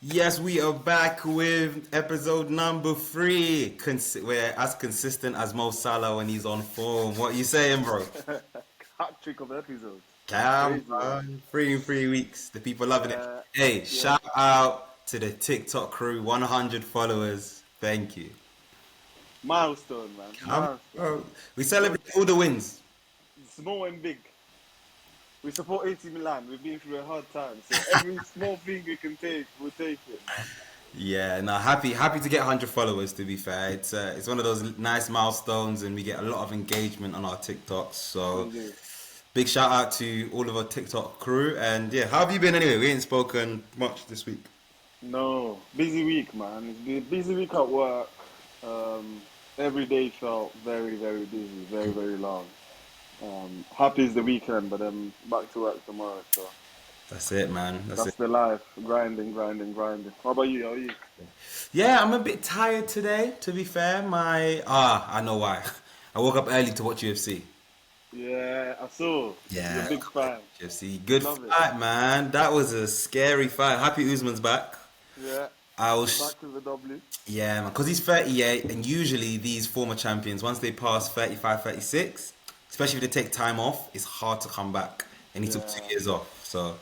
Yes, we are back with episode number 3. We're as consistent as Mo Salah when he's on form. What you saying, bro? Hat trick of episodes. Come Crazy one. on, 3 in 3 weeks. The people loving it. Yeah, Hey, yeah. shout out to the TikTok crew, 100 followers. Thank you. Milestone, man. Come Milestone. on. We Good. celebrate all the wins. Small and big. We support AC Milan. We've been through a hard time, so every small thing we can take, we'll take it, man. Yeah, no, happy to get 100 followers. To be fair, it's one of those nice milestones, and we get a lot of engagement on our TikToks. So Indeed. big shout out to all of our TikTok crew. And yeah, how have you been anyway? We ain't spoken much this week. No, busy week, man. It's been a busy week at work. Um, every day felt very, very busy, very, very long. Happy is the weekend, but I'm back to work tomorrow, so That's it, man. That's that's it. the life. Grinding, grinding, grinding. How about you? How are you? Yeah, I'm a bit tired today. To be fair, I know why. I woke up early to watch UFC. Yeah, I saw. You're a Yeah, big fan. UFC. Good Love it. fight, man. That was a scary fight. Happy Usman's back. Yeah, I was, back to the W. yeah, man, because he's 38, and usually these former champions, once they pass 35, 36, especially if they take time off, it's hard to come back. And he took two Yeah, years off. So,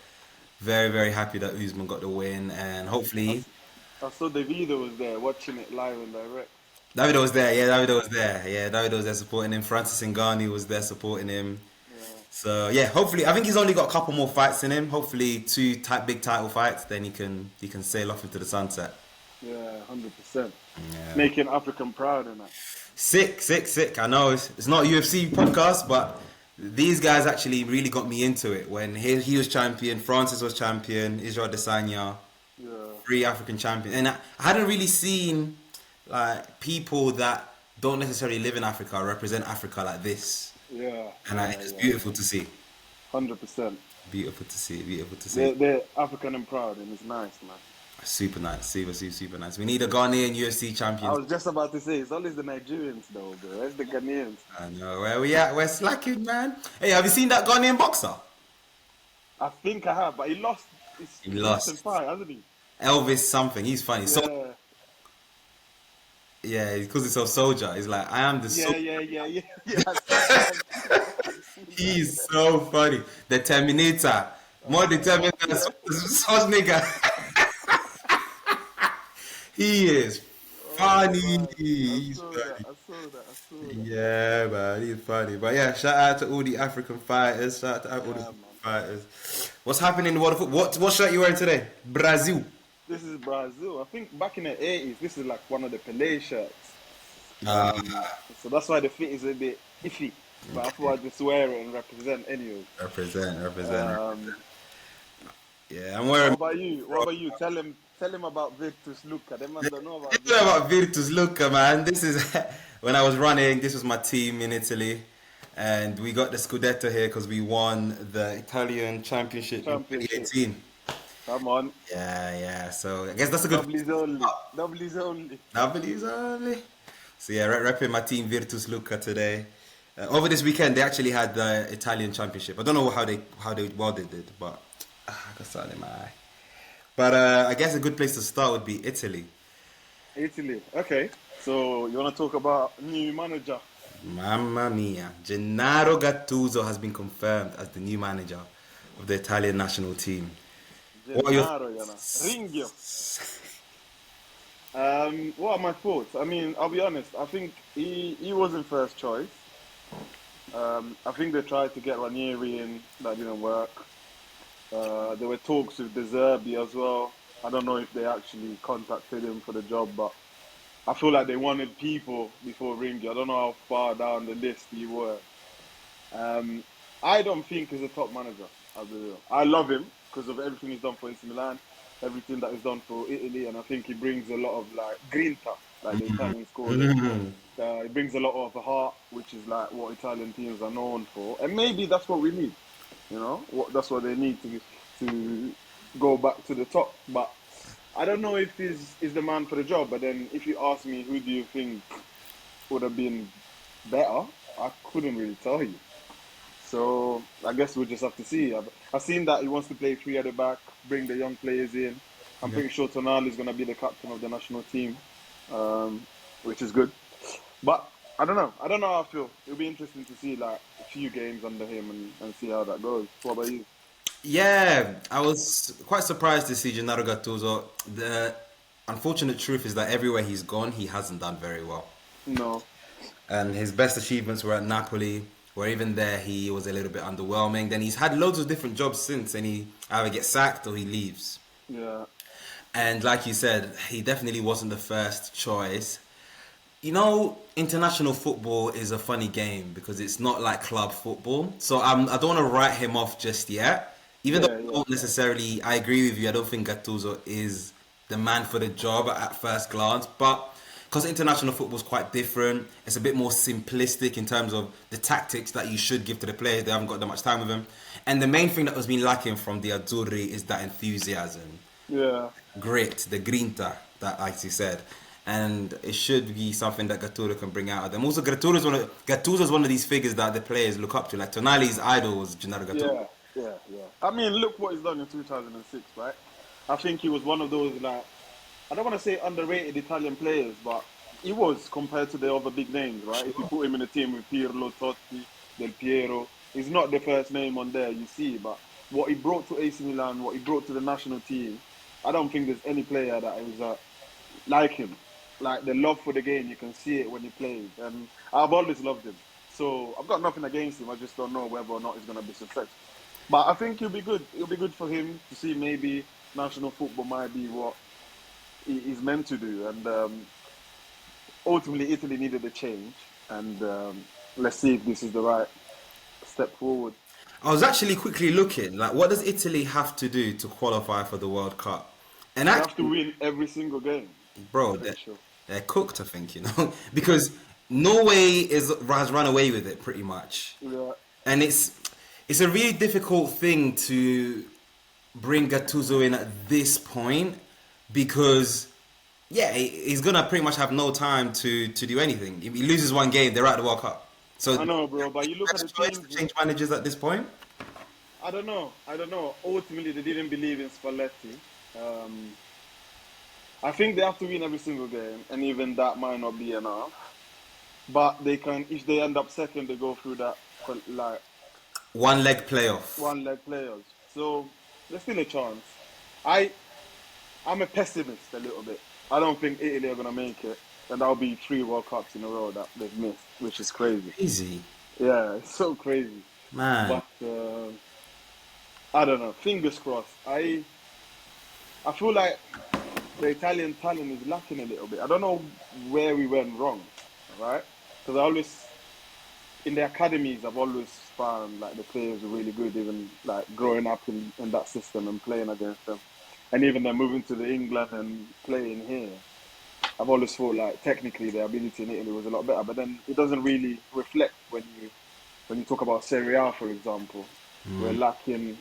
very, very happy that Usman got the win, and I, hopefully s- I saw Davido was there watching it live and direct. Davido was there. Yeah, Davido was there. Yeah, Davido was there supporting him. Francis Ngannou was there supporting him. Yeah, So yeah, hopefully, I think he's only got a couple more fights in him. Hopefully, big title fights, then he can sail off into the sunset. yeah, 100%. Yeah. Making African proud and that. Sick, sick, sick. I know it's not a UFC podcast, but these guys actually really got me into it. When he was champion, Francis was champion, Israel Adesanya, Yeah, three African champions, and I hadn't really seen like people that don't necessarily live in Africa represent Africa like this, yeah, and yeah, it's yeah. beautiful to see. 100%. Beautiful to see. Beautiful to see. They're African and proud and it's nice, man. Super nice, super nice. We need a Ghanaian UFC I champion. was just about to say, it's always the Nigerians though, bro. Where's the Ghanaians? I know where we at. We're slacking, man. Hey, have you seen that Ghanaian boxer? I think I have, but he lost He his recent lost. fight, hasn't he? Elvis something. He's funny. So Yeah, yeah, he calls himself soldier. He's like, I am the yeah, soldier. yeah, yeah, yeah. Yeah, I've seen that. I've seen that. He's so funny. The Terminator. More determined than Yeah. Schwarzenegger. He is Oh funny. man, I He's saw that. funny. I saw that. I saw that. Yeah, man, he's funny. But yeah, shout out to all the African fighters. Shout out to all the Yeah, African man. fighters. What's happening in the world of football? What shirt you wearing today? Brazil. This is Brazil. I think back in the 80s, this is like one of the Pelé shirts. Uh, So that's why the fit is a bit iffy. But I thought I'd just wear it and represent anyway. represent. Um, Yeah, I'm what wearing. about you? What about you? Tell him about Virtus Luca. Them man don't know about You know Virtus. about Virtus Luca, man. This is when I was running. This was my team in Italy, and we got the Scudetto here because we won the Italian Championship in Championship. 2018. Come on. Yeah, yeah. So I guess that's a good Double is only. Double is only. W's only. So yeah, repping my team Virtus Luca today. Over this weekend, they actually had the Italian Championship. I don't know how they well they did, but I got something in my eye. But I guess a good place to start would be Italy. Italy. Okay. So you want to talk about new manager? Mamma mia. Gennaro Gattuso has been confirmed as the new manager of the Italian national team. What are your Gennaro, Yana. Ringio. What are my thoughts? I mean, I'll be honest. I think he wasn't first choice. I think they tried to get Ranieri in. That didn't work. There were talks with De Zerbi as well. I don't know if they actually contacted him for the job, but I feel like they wanted people before Ringy. I don't know how far down the list he were. Um, I don't think he's a top manager. I'll be real. I love him because of everything he's done for AC Milan, everything that he's done for Italy, and I think he brings a lot of like grinta, like the Italians call it. He brings a lot of heart, which is like what Italian teams are known for, and maybe that's what we need. That's what they need to go back to the top. But I don't know if he's the man for the job. But then, if you ask me, who do you think would have been better? I couldn't really tell you. So I guess we'll just have to see. I've seen that he wants to play three at the back, bring the young players in. I'm Okay. pretty sure Tonali is going to be the captain of the national team, which is good. But I don't know. I don't know how I feel. It'll be interesting to see like a few games under him and see how that goes. What about you? Yeah, I was quite surprised to see Gennaro Gattuso. The unfortunate truth is that everywhere he's gone, he hasn't done very well. No. And his best achievements were at Napoli, where even there he was a little bit underwhelming. Then he's had loads of different jobs since, and he either gets sacked or he leaves. Yeah. And like you said, he definitely wasn't the first choice. You know, international football is a funny game because it's not like club football. So I don't want to write him off just yet. Even though Yeah. I Yeah. don't necessarily, I agree with you. I don't think Gattuso is the man for the job at first glance. But because international football is quite different, it's a bit more simplistic in terms of the tactics that you should give to the players. They haven't got that much time with them. And the main thing that has been lacking from the Azzurri is that enthusiasm, Yeah. grit, the grinta that like you said, and it should be something that Gattuso can bring out of them. Also, Gattuso is one of these figures that the players look up to. Like Tonali's idol was Gennaro Gattuso. Yeah. Yeah. Yeah. I mean, look what he's done in 2006, right? I think he was one of those like I don't want to say underrated Italian players, but he was compared to the other big names, right? If you Sure. put him in a team with Pirlo, Totti, Del Piero, he's not the first name on there, you see, but what he brought to AC Milan, what he brought to the national team, I don't think there's any player that is like him. Like the love for the game, you can see it when he plays, and I've always loved him. So I've got nothing against him. I just don't know whether or not he's going to be successful. But I think he'll be good. It'll be good for him to see maybe national football might be what he's meant to do. And ultimately, Italy needed a change. And let's see if this is the right step forward. I was actually quickly looking, like, what does Italy have to do to qualify for the World Cup? And They have to actually, win every single game. I'm bro, pretty sure. they're cooked, I think, because Norway has run away with it pretty much, Yeah, and it's a really difficult thing to bring Gattuso in at this point because yeah, he's gonna pretty much have no time to do anything. If he loses one game, they're out of the World Cup. So I know, bro. But you look at the best choice teams. to change managers at this point. I don't know. I don't know. Ultimately, they didn't believe in Spalletti. Um, I think they have to win every single game, and even that might not be enough. But they can, if they end up second, they go through that like One leg playoff. one leg players. So there's still a chance. I I'm a pessimist a little bit. I don't think Italy are gonna make it, and that'll be 3 World Cups in a row that they've missed, which is crazy. Easy, Yeah, it's so crazy. man. But I don't know. Fingers crossed. I feel like the Italian talent is lacking a little bit. I don't know where we went wrong, right? Because I always in the academies, I've always found like the players are really good, even like growing up in that system and playing against them, and even then moving to the England and playing here. I've always thought like technically their ability in Italy was a lot better, but then it doesn't really reflect when you talk about Serie A, for example. We're lacking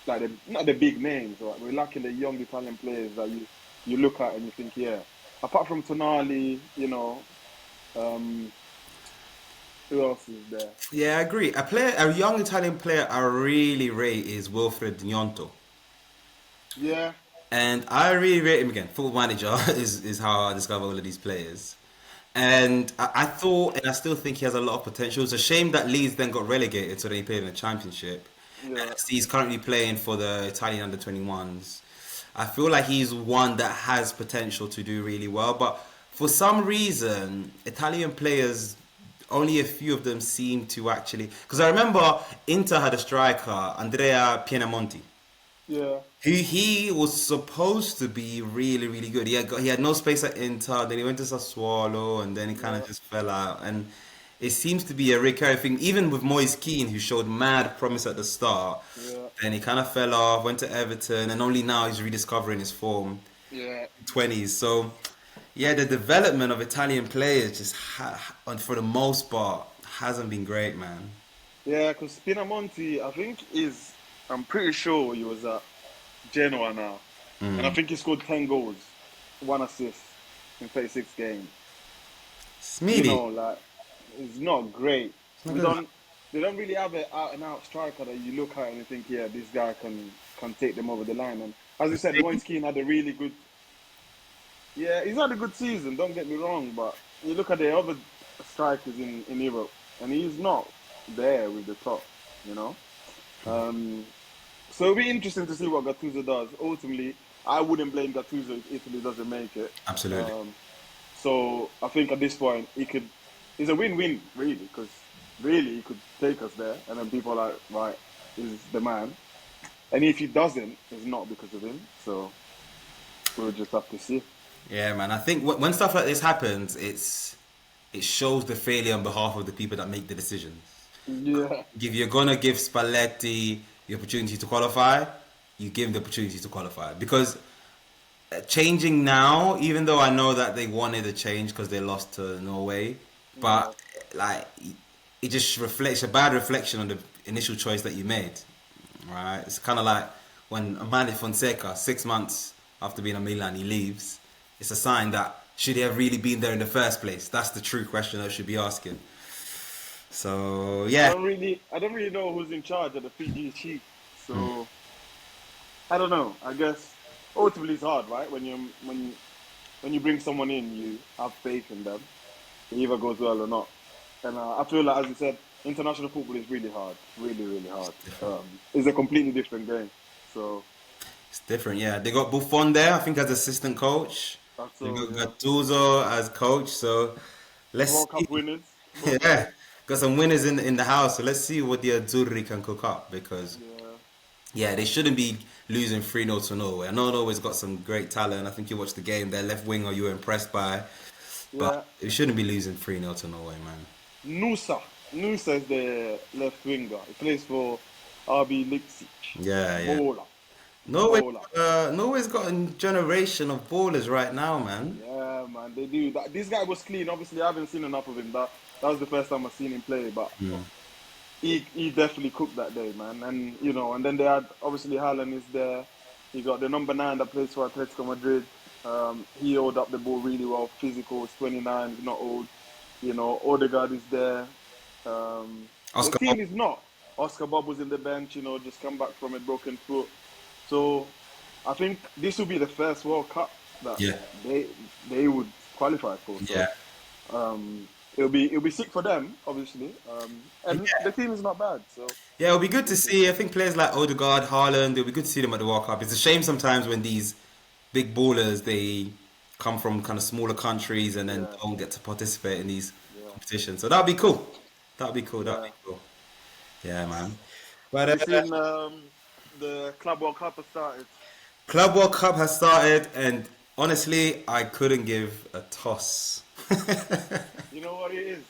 like not the big names, right? We're lacking the young Italian players that you look at and you think, yeah. Apart from Tonali, um, who else is there? Yeah, I agree. A young Italian player I really rate is Wilfred Gnonto. Yeah, And I really rate him again. Football Manager is how I discover all of these players. And I thought, and I still think he has a lot of potential. It's a shame that Leeds then got relegated, so they played in the Championship. And yeah. he's currently playing for the Italian under 21s. I feel like he's one that has potential to do really well, but for some reason, Italian players, only a few of them seem to actually. Because I remember Inter had a striker, Andrea Pienamonti. Yeah, He was supposed to be really really good. He had no space at Inter. Then he went to Sassuolo, and then he kind yeah, of just fell out. And it seems to be a recurring thing. Even with Moise Keane, who showed mad promise at the start, yeah, then he kind of fell off. Went to Everton, and only now he's rediscovering his form. yeah, 20s. So yeah, the development of Italian players and for the most part, hasn't been great, man. yeah. Because Pinamonti, I think I'm pretty sure he was at Genoa now, and I think he scored 10 goals, 1 assist in 36 games. Smeedy. Like it's not great. It's not We good. don't, they don't really have an out and out striker that you look at and you think, yeah, this guy can take them over the line. And as you said, Moise Keane had a really good. Yeah, he's had a good season. Don't get me wrong, but you look at the other strikers in Europe, and he's not there with the top. You know. So it'll be interesting to see what Gattuso does. Ultimately, I wouldn't blame Gattuso if Italy doesn't make it. Absolutely. So I think at this point, it's a win-win, really, because really he could take us there, and then people are like, right, he's the man. And if he doesn't, it's not because of him. So we'll just have to see. Yeah, man. I think when stuff like this happens, it shows the failure on behalf of the people that make the decisions. Yeah. If you're gonna give Spalletti the opportunity to qualify, you give him the opportunity to qualify. Because changing now, even though I know that they wanted a change because they lost to Norway, but like it just reflects a bad reflection on the initial choice that you made. Right? It's kind of like when Amani Fonseca, 6 months after being at Milan, he leaves. It's a sign that should he have really been there in the first place? That's the true question I should be asking. So yeah. I don't really know who's in charge of the PG chief. So I don't know. I guess ultimately it's hard, right? When you bring someone in, you have faith in them. It either goes well or not. And I feel like, as you said, international football is really hard, really, really hard. It's a completely different game. So It's different, yeah. They got Buffon there, I think, as assistant coach. that's They all. got Yeah. Gattuso as coach. So let's World see. Cup winners. Yeah, got some winners in the house. So let's see what the Azzurri can cook up because Yeah. yeah, they shouldn't be losing 3-0 to Norway. I know Norway's got some great talent. I think you watched the game. Their left winger you were impressed by, Yeah. but they shouldn't be losing 3-0 to Norway, man. Nusa. Nusa is the left winger. He plays for RB Leipzig. Yeah, yeah. Bowler. Norway, Bowler. Norway's got a generation of ballers right now, man. Yeah, man, they do. This guy was clean. Obviously, I haven't seen enough of him. That was the first time I've seen him play. But he definitely cooked that day, man. And and then they had obviously Haaland is there. You got the number 9 that plays for Atletico Madrid. He held up the ball really well. Physical, he's 29, he's not old. Odegaard is there. The Oscar team is not. Oscar Bob was in the bench. Just come back from a broken foot. So I think this will be the first World Cup that Yeah. they would qualify for. So, Yeah. it'll be sick for them, obviously. And the team is not bad. So Yeah, it'll be good to see. I think players like Odegaard, Haaland, it'll be good to see them at the World Cup. It's a shame sometimes when these big ballers, they come from kind of smaller countries and then don't get to participate in these competitions. So that'll be cool. That'll be cool. That'll yeah. be cool. Yeah, man. Have you But seen the Club World Cup has started? Club World Cup has started, and honestly, I couldn't give a toss. You know what it is?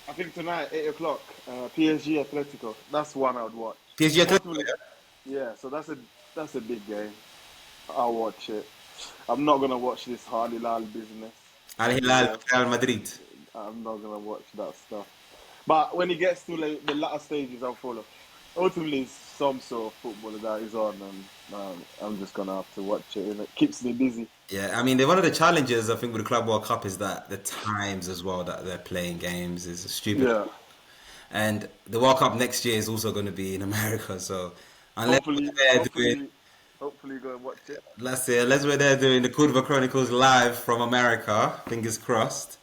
I think tonight, 8 o'clock, PSG Atletico. That's one I would watch. PSG Atletico, Ultimately, yeah. So that's a big game. I'll watch it. I'm not gonna watch this Al Hilal business. Al Hilal, Real Madrid. I'm not gonna watch that stuff. But when it gets to the latter stages, I'll follow. Ultimately, it's some sort of football that is on, and I'm just gonna have to watch it. And it keeps me busy. Yeah, I mean, one of the challenges I think with the Club World Cup is that the times as well that they're playing games is stupid. Yeah. And the World Cup next year is also going to be in America, so unless Hopefully, we're there doing, hopefully, go and watch it. let's say, unless we're there doing the Curva Chronicles live from America, fingers crossed.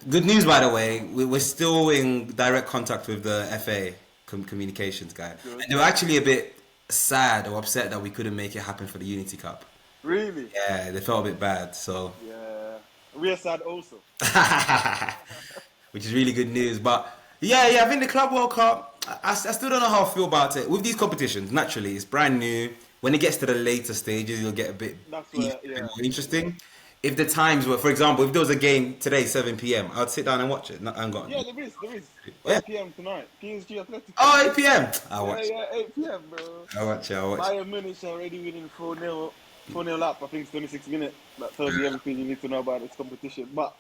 Good news, by the way, we're still in direct contact with the FA communications guy, Good. and they were actually a bit sad or upset that we couldn't make it happen for the Unity Cup. Really? Yeah, they felt a bit bad, so Yeah. We are sad also. which is really good news. But yeah, I think the Club World Cup, I still don't know how I feel about it. With these competitions, naturally, it's brand new. When it gets to the later stages, you'll get a bit That's where, a bit yeah. more interesting. If the times were, for example, if there was a game today, 7 p.m., I'd sit down and watch it. No, I'm gone. Yeah, there is. Yeah. 8 p.m. tonight. PSG Atletico. Oh, 8 p.m. I'll watch it. Yeah, 8 p.m. bro. I'll watch it. Bayern Munich are already winning 4-0. 4-0 up. I think it's 26 minutes. That tells you everything you need to know about this competition. But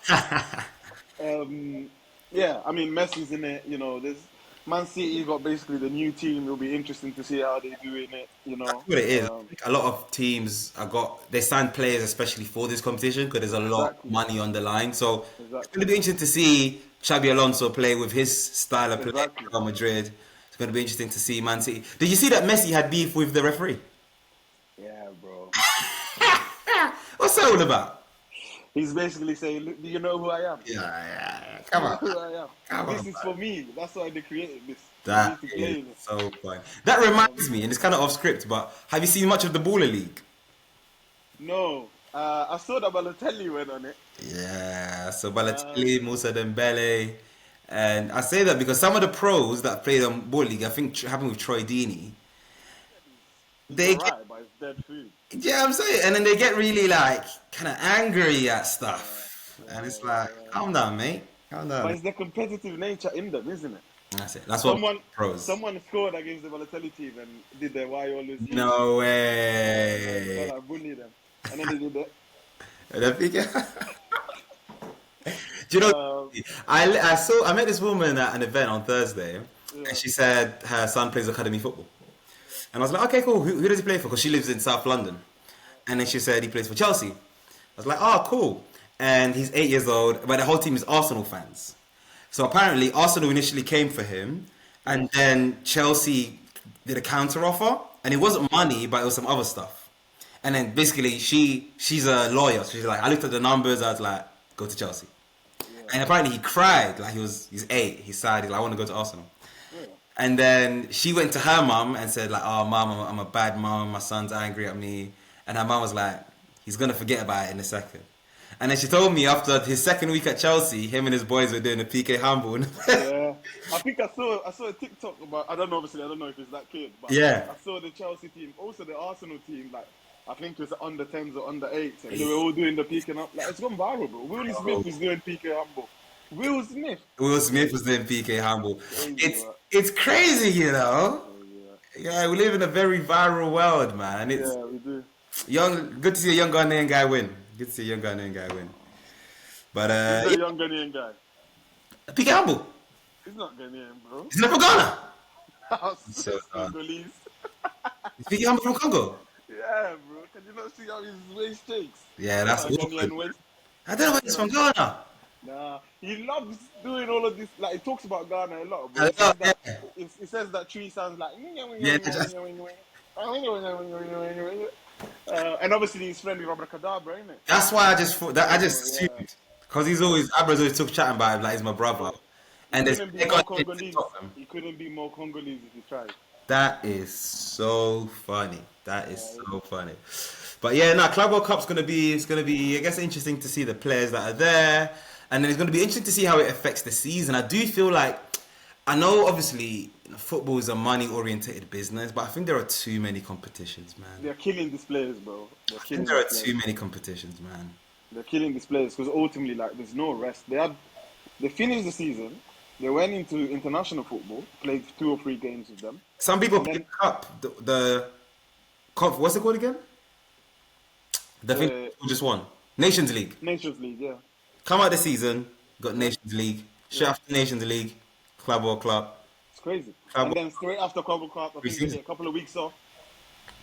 yeah, I mean, Messi's in it. There's Man City got basically the new team. It'll be interesting to see how they do in it. That's what it is. I think a lot of teams they sign players especially for this competition because there's a lot of Exactly. money on the line. So it's Exactly. going to be interesting to see Xabi Alonso play with his style of play Exactly. at Real Madrid. It's going to be interesting to see Man City. Did you see that Messi had beef with the referee? Yeah, What's that all about? He's basically saying, "Look, do you know who I am? Yeah. Do Come you know on, who I am? come This on, is man. for me. That's why they created this, for me That to is play in it." so fun. That reminds me, and it's kind of off script, but have you seen much of the Baller League? No, I saw that Balotelli went on it. Yeah, so Uh, Balotelli, Musa Dembele, and I say that because some of the pros that played on Baller League, I think happened with Troy Deeney. he's They get, alright, but it's dead food. yeah, I'm saying, and then they get really like kind of angry at Yeah, stuff, yeah, and it's like, yeah, yeah. calm down, mate, calm But down. it's the competitive nature in them, isn't it? That's it. That's what Someone, pros. someone scored against the Balotelli team and did their "Why you always me," No and way. kind of bully them, and then they did that. And I think, do you know? Um, I met this woman at an event on Thursday, and yeah, she said her son plays academy football, and I was like, okay, cool. Who does he play for? Because she lives in South London, and then she said he plays for Chelsea. I was like, oh, cool. And he's 8 years old, but the whole team is Arsenal fans. So apparently, Arsenal initially came for him, yeah, and then Chelsea did a counter offer, and it wasn't money, but it was some other stuff. And then basically, she's a lawyer, so she's like, I looked at the numbers, I was like, go to Chelsea. yeah, And apparently, he cried, like he's 8, he's sad, he's like, I want to go to Arsenal. yeah. And then she went to her mum and said like, "Oh, mum, I'm a bad mum. My son's angry at me." And her mum was like, "He's gonna forget about it in a second." And then she told me after his second week at Chelsea, him and his boys were doing a PK handball. Yeah, I think I saw a TikTok about, I don't know, obviously I don't know if it's that kid, but Yeah. I saw the Chelsea team, also the Arsenal team, like I think it was under 10s or under 8s, and they were all doing the peeking up. Like it's gone viral, bro. Willie Smith was doing PK humble. Will Smith, Will Smith was crazy, doing PK handball. crazy It's work, it's crazy, you know. crazy work. Yeah, we live in a very viral world, man. It's Yeah, we do. young. Good to see a young Ghanaian guy win. Good to see a young Ghanaian guy win. But Who's the yeah, young Ghanaian guy? PK handball. He's not Ghanaian, bro. He's not from Ghana. So It's Congolese. He's PK handball from Congo. Yeah, bro. Can you not see how his waist shakes? Yeah, Got that's a awkward. Ghanaian waist. I don't know where he's from Ghana. Nah, he loves doing all of this. Like he talks about Ghana a lot, bro. I He says love, that yeah. tree sounds like. Yeah, just, And obviously he's friendly with Abracadabra, isn't it? that's why I just thought that I just So yeah, assumed because he's always Abra's always took chatting about him like he's my brother, he and there's couldn't be they more got Congolese. TikTok them. He couldn't be more Congolese if he tried. That is so funny. That is Yeah, so funny. But yeah, no, Club World Cup's gonna be I guess interesting to see the players that are there, and then it's gonna be interesting to see how it affects the season. I do feel like I know obviously football is a money orientated business, but I think there are too many competitions, man. they're killing these players, bro. They're I think killing there these are players. too many competitions, man. They're killing these players because ultimately, like, there's no rest. They finished the season. They went into international football, played 2 or 3 games with them, Some people and pick then up what's it called again? The thing the who just won Nations League. Nations League. Yeah, Come out the season, got yeah, Nations League. Straight yeah. after Nations League, Club or Club, It's crazy. Club And or then straight after Curva Chronicles, I think they pre-season. get a couple of weeks off.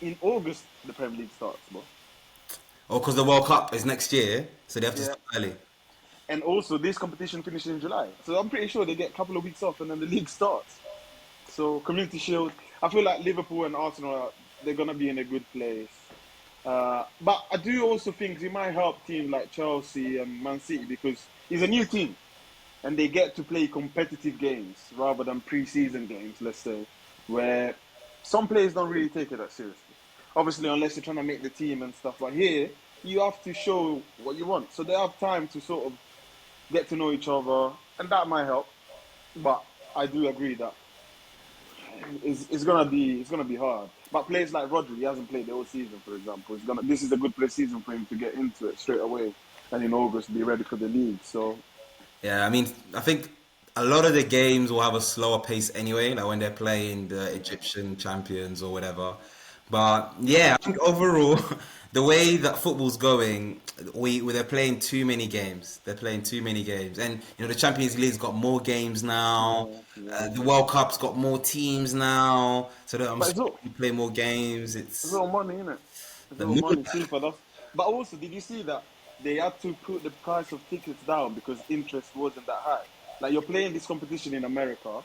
In August, the Premier League starts, bro. Oh, because the World Cup is next year, so they have to Yeah. start early. And also, this competition finishes in July. So I'm pretty sure they get a couple of weeks off and then the league starts. So, Community Shield, I feel like Liverpool and Arsenal, they're going to be in a good place. But I do also think it might help teams like Chelsea and Man City because it's a new team. And they get to play competitive games rather than pre-season games, let's say, where some players don't really take it that seriously. Obviously, unless you're trying to make the team and stuff. But here, you have to show what you want. So they have time to sort of get to know each other, and that might help. But I do agree that it's gonna be hard. But players like Rodri, he hasn't played the whole season, for example. This is a good pre-season for him to get into it straight away, and in August be ready for the league. So Yeah, I mean, I think a lot of the games will have a slower pace anyway, like when they're playing the Egyptian champions or whatever. But yeah, I think overall, the way that football's going, they're playing too many games. They're playing too many games, and the Champions League's got more games now. yeah, yeah. The World Cup's got more teams now, so that I'm But sure you play more games. it's It's all money, innit? It's the all more. money. FIFA does. But also, did you see that they had to put the price of tickets down because interest wasn't that high? Like you're playing this competition in America.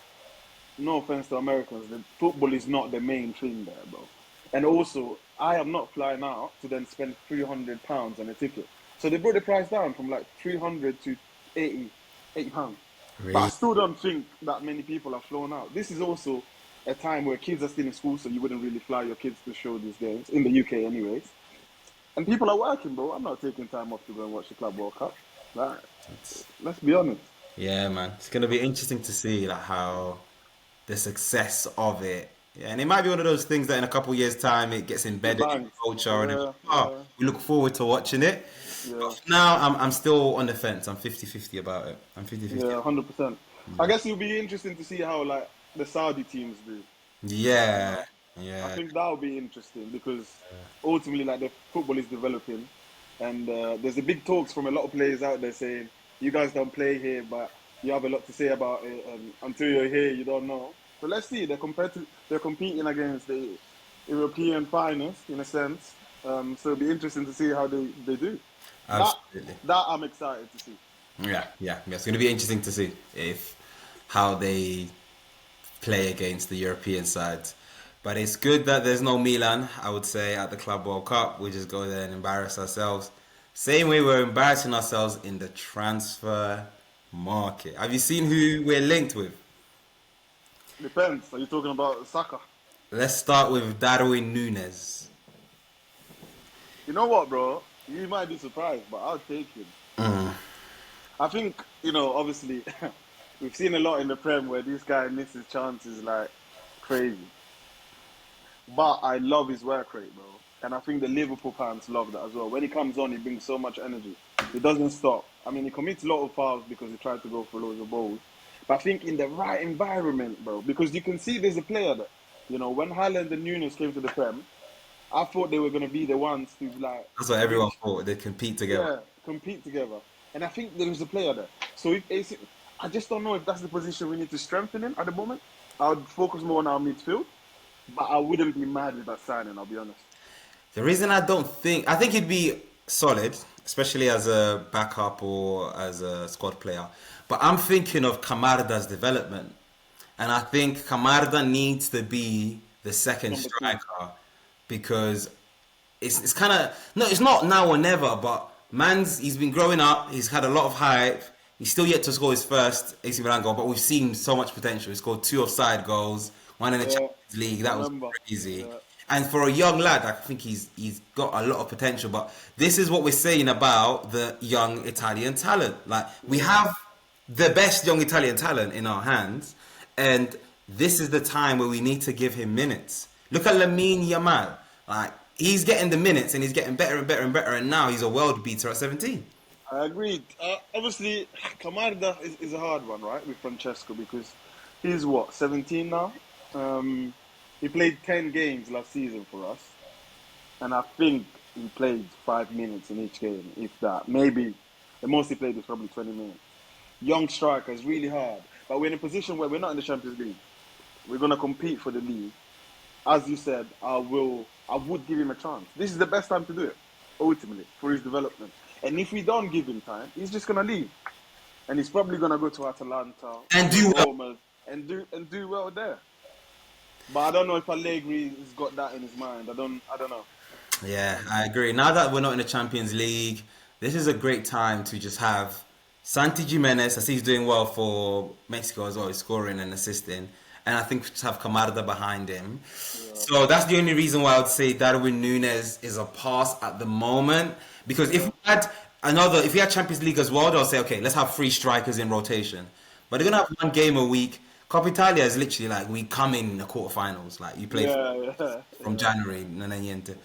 No offense to Americans, the football is not the main thing there, bro. And also, I am not flying out to then spend £300 on a ticket. So they brought the price down from like 300 to 80 pounds. But I Really? still don't think that many people have flown out. This is also a time where kids are still in school, so you wouldn't really fly your kids to show these games in the UK, anyways. And people are working, bro. I'm not taking time off to go and watch the Club World Cup. Like, let's be honest. Yeah, man. It's gonna be interesting to see like how the success of it. Yeah, and it might be one of those things that in a couple of years' time it gets It embedded in bangs. culture, and Yeah, oh, yeah, we look forward to watching it. But yeah, for now, I'm still on the fence. I'm 50-50 about it. I'm 50-50. yeah, 100%. I guess it'll be interesting to see how like the Saudi teams do. You Yeah, know, I yeah. think that'll be interesting because ultimately, like the football is developing, and there's a big talks from a lot of players out there saying, "You guys don't play here, but you have a lot to say about it, and until you're here, you don't know." So let's see. They're competing against the European finest in a sense. So it'll be interesting to see how they do. That Absolutely. that I'm excited to see. Yeah. It's going to be interesting to see if how they play against the European sides. But it's good that there's no Milan, I would say, at the Club World Cup. We just go there and embarrass ourselves. Same way we're embarrassing ourselves in the transfer market. Have you seen who we're linked with? Depends. Are you talking about Saka? Let's start with Darwin Núñez. You know what, bro? You might be surprised, but I'll take him. I think, obviously, we've seen a lot in the Prem where this guy misses chances like crazy. But I love his work rate, bro. And I think the Liverpool fans love that as well. When he comes on, he brings so much energy. He doesn't stop. I mean, he commits a lot of fouls because he tried to go for loads of balls. But I think in the right environment, bro, because you can see there's a player that, when Haaland and Nunes came to the Prem, I thought they were going to be the ones to, like, That's what everyone reach, thought. They compete together. yeah, compete together. And I think there is a player there. So if AC, I just don't know if that's the position we need to strengthen in at the moment. I would focus more on our midfield, but I wouldn't be mad with that signing, I'll be honest. The reason I think he'd be solid, especially as a backup or as a squad player. But I'm thinking of Camarda's development. And I think Camarda needs to be the second Number two. striker because it's kind of no, it's not now or never. But he's been growing up. He's had a lot of hype. He's still yet to score his first AC Milan goal, but we've seen so much potential. He scored 2 offside goals, one in the Yeah, Champions League. I That was remember. crazy. Yeah, And for a young lad, I think he's got a lot of potential. But this is what we're saying about the young Italian talent. Like we yeah. have the best young Italian talent in our hands, and this is the time where we need to give him minutes. Look at Lamine Yamal. Like he's getting the minutes and he's getting better and better and better, and now he's a world beater at 17. I agreed. Obviously, Camarda is a hard one, right, with Francesco because he's what, 17 now? Um, he played 10 games last season for us, and I think he played 5 minutes in each game, if that. Maybe the most he played was probably 20 minutes. Young striker is really hard, but we're in a position where we're not in the Champions League. We're going to compete for the league. As you said, I would give him a chance. This is the best time to do it, ultimately, for his development. And if we don't give him time, he's just gonna leave, and he's probably gonna go to Atalanta And or do well. Roma and do well there. But I don't know if Allegri has got that in his mind. I don't know. Yeah, I agree. Now that we're not in the Champions League, this is a great time to just have Santi Jimenez. I see he's doing well for Mexico as well. He's scoring and assisting. And I think to have Camarda behind him. Yeah, So that's the only reason why I would say Darwin Núñez is a pass at the moment. Because yeah, if we had Champions League as well, they'll say, okay, let's have 3 strikers in rotation. But they're gonna have one game a week. Coppa Italia is literally like we come in the quarterfinals. Like you play yeah, yeah, from yeah. January, niente.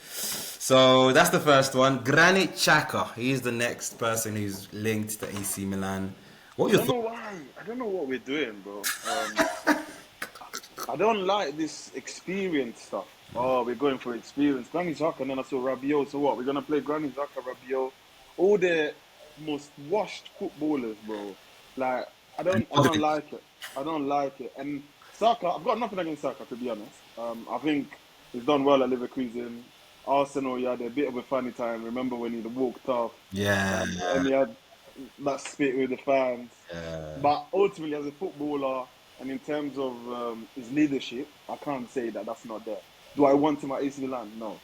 So that's the first one. Granit Xhaka. He's the next person who's linked to AC Milan. What are I your don't know thoughts? why. I don't know what we're doing, bro. I don't like this experience stuff. Oh, we're going for experience. Granny Xhaka, and then I saw Rabiot. So what? We're gonna play Granny Xhaka, Rabiot, all the most washed footballers, bro. Like And I don't Modric. like it. I don't like it. And Saka, I've got nothing against Saka to be honest. I think he's done well at Leverkusen. Arsenal, he had a bit of a funny time. Remember when he walked off, Yeah. and he had that spit with the fans. Yeah. But ultimately, as a footballer, and in terms of his leadership, I can't say that that's not there. Do I want him at AC Milan? No.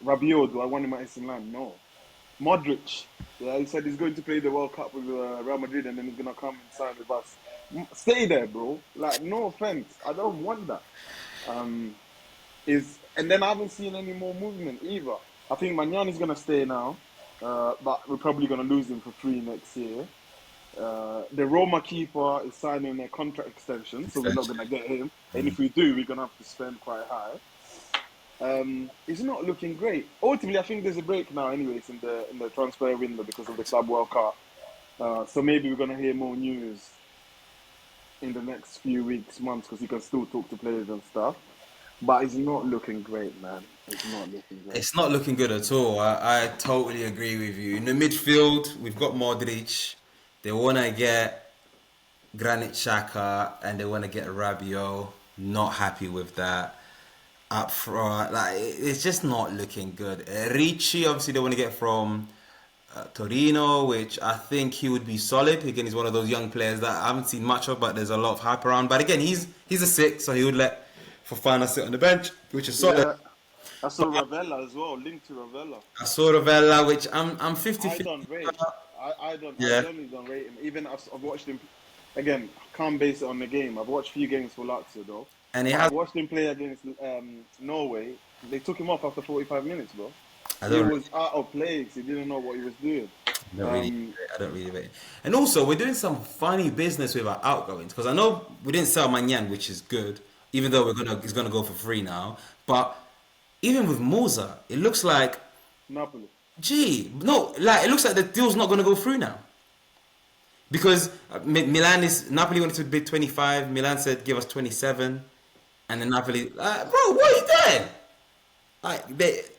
Rabiot, do I want him at AC Milan? No. Modric, yeah, he said he's going to play the World Cup with Real Madrid and then he's going to come and sign with us. Stay there, bro. Like, no offense. I don't want that. And then I haven't seen any more movement either. I think Magnani's going to stay now, but we're probably going to lose him for free next year. The Roma keeper is signing a contract extension, so we're not going to get him. And if we do, we're going to have to spend quite high. It's not looking great. Ultimately, I think there's a break now, anyways, in the transfer window because of the Club World Cup. So maybe we're going to hear more news in the next few weeks, months, because you can still talk to players and stuff. But it's not looking great, man. It's not looking great. It's not looking good at all. I totally agree with you. In the midfield, we've got Modric. They want to get Granit Xhaka and they want to get Rabiot. Not happy with that. Up front, like it's just not looking good. Ricci, obviously, they want to get from Torino, which I think he would be solid. Again, he's one of those young players that I haven't seen much of, but there's a lot of hype around. But again, he's a six, so he would let Fofana sit on the bench, which is solid. Yeah, I saw Ravella as well, linked to Ravella. I saw Ravella, which I'm 50 I 50. don't rate. I Yeah, generally don't rate him. Even I've watched him. Again, can't base it on the game. I've watched a few games for Lazio though, and he but I has. watched him play against Norway. They took him off after 45 minutes, bro. I He don't. was out of place. He didn't know what he was doing. Don't really, Um, I don't really rate it. And also, we're doing some funny business with our outgoings because I know we didn't sell Magnan, which is good, even though it's gonna go for free now. But even with Moza, it looks like, Napoli. gee, no, like it looks like the deal's not gonna go through now because Milan is Napoli wanted to bid 25. Milan said give us 27, and then Napoli, bro, what are you doing?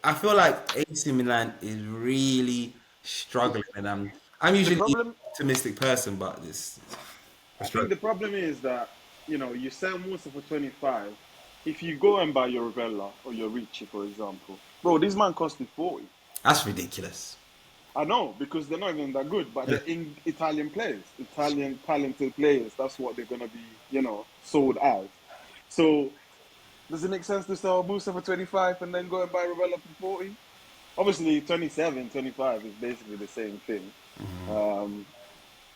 I feel like AC Milan is really struggling, and I'm The usually an problem, optimistic person, but this we're I think, struggling. the problem is that you sell Musa for 25. If you go and buy your Ravella or your Ricci, for example, bro, this man cost me 40. That's ridiculous. I know because they're not even that good, but Yeah. they're Italian players, Italian talented players. That's what they're gonna be, sold as. So does it make sense to sell Musa for 25 and then go and buy Ravella for 40? Obviously, 27, 25 is basically the same thing. Um,